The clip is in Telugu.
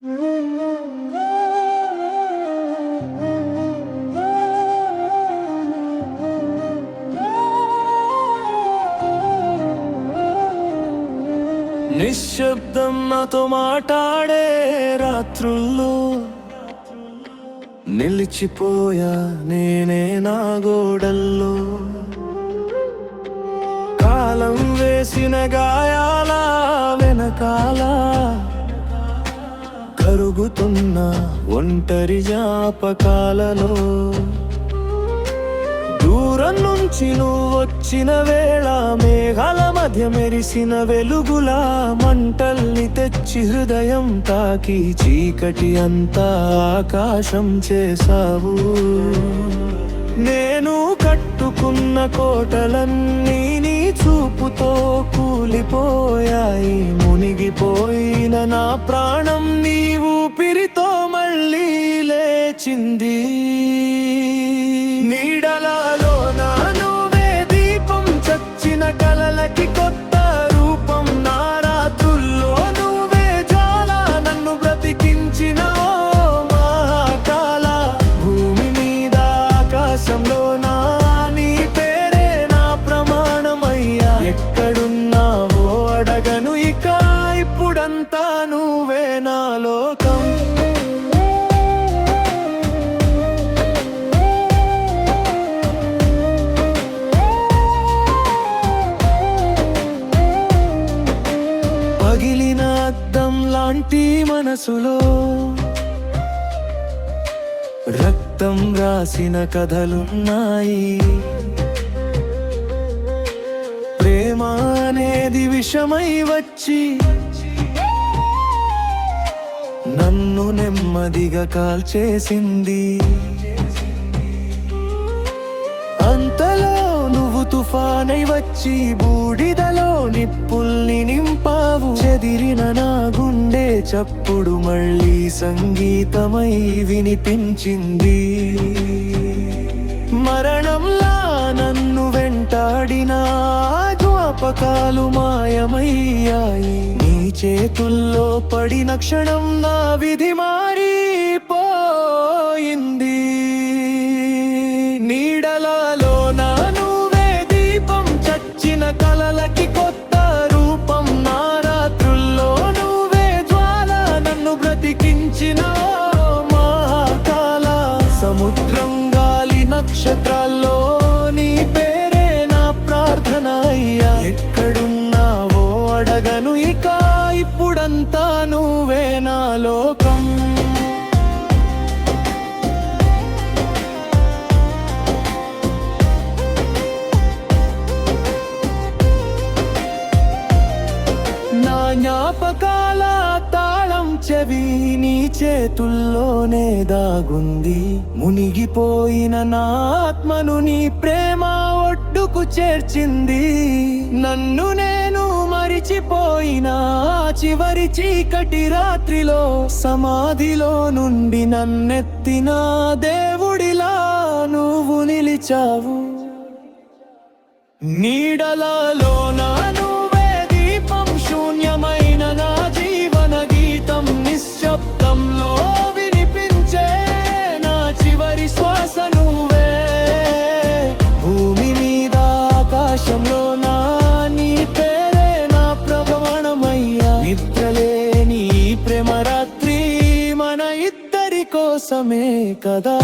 నిశ్శబ్దం నాతో మాట్లాడే రాత్రుల్లో నిలిచిపోయా నేనే నా గోడల్లో. కాలం వేసిన గాయాల వెనకాల కరుగుతున్న ఒంటరి జ్ఞాపకాలలో దూరం నుంచి నువ్వు వచ్చిన వేళ మేఘాల మధ్య మెరిసిన వెలుగులా మంటల్ని తెచ్చి హృదయం తాకి చీకటి అంతా ఆకాశం చేసావు. నేను కట్టుకున్న కోటలన్నీ నీ చూపుతో కూలిపోయాయి. మునిగిపోయిన నా ప్రాణం నీ ఊపిరితో మళ్ళీ లేచింది. నీడలలో నువ్వే దీపం, చచ్చిన కలలకి కొత్త రూపం. నా రాత్రుల్లో నువ్వే జ్వాల, నన్ను బ్రతికించిన మహాకాల. భూమి మీద ఆకాశంలో నీ పేరే నా ప్రమాణమయ్యా. ఎక్కడున్నావో అడగను ఇక, ఇప్పుడంతా నువ్వే నా లోకం. పగిలిన అద్దం లాంటి మనసులో రక్తం రాసిన కథలున్నాయి. ప్రేమ అనేది విషమై వచ్చి నన్ను నెమ్మదిగా కాల్చేసింది. అంతలో నువ్వు తుఫానై వచ్చి బూడిదలో నిప్పుల్ని నింపావు. చెదిరిన నా గుండె చప్పుడు మళ్ళీ సంగీతమై వినిపించింది. మరణంలా నన్ను వెంటాడిన జ్ఞాపకాలు మాయమయ్యాయి. నీ చేతుల్లో పడిన క్షణం నా విధి మారిపోయింది. నీడలలో నువ్వే దీపం, చచ్చిన కలలకి కొత్త రూపం. నా రాత్రుల్లో నువ్వే జ్వాల, నన్ను బ్రతికించిన మహాకాల. సముద్రం, గాలి, నక్షత్రాల్లో నీ పేరే నా ప్రార్థన అయ్యా. ఎక్కడున్నావో అడగను ఇక, ఇప్పుడంతా నువ్వే నా లోకం. నా జ్ఞాపకాల తాళం చెవి నీ చేతుల్లోనే దాగుంది. మునిగిపోయిన నా ఆత్మను నీ ప్రేమ ఒడ్డుకు చేర్చింది. నన్ను నేను మరిచిపోయిన చివరి చీకటి రాత్రిలో సమాధిలో నుండి నన్నెత్తిన దేవుడిలా నువ్వు నిలిచావు. నీడలలో నువ్వే దీపం, శూన్యమైన నా జీవన గీతం. నిశ్శబ్దంలో వినిపించే నా చివరి శ్వాస నువ్వే. భూమి మీద ఆకాశంలో నీ పేరే నా ప్రమాణమయ్యా. నిద్రలేని ప్రేమ రాత్రి మన ఇద్దరి కోసమే కదా.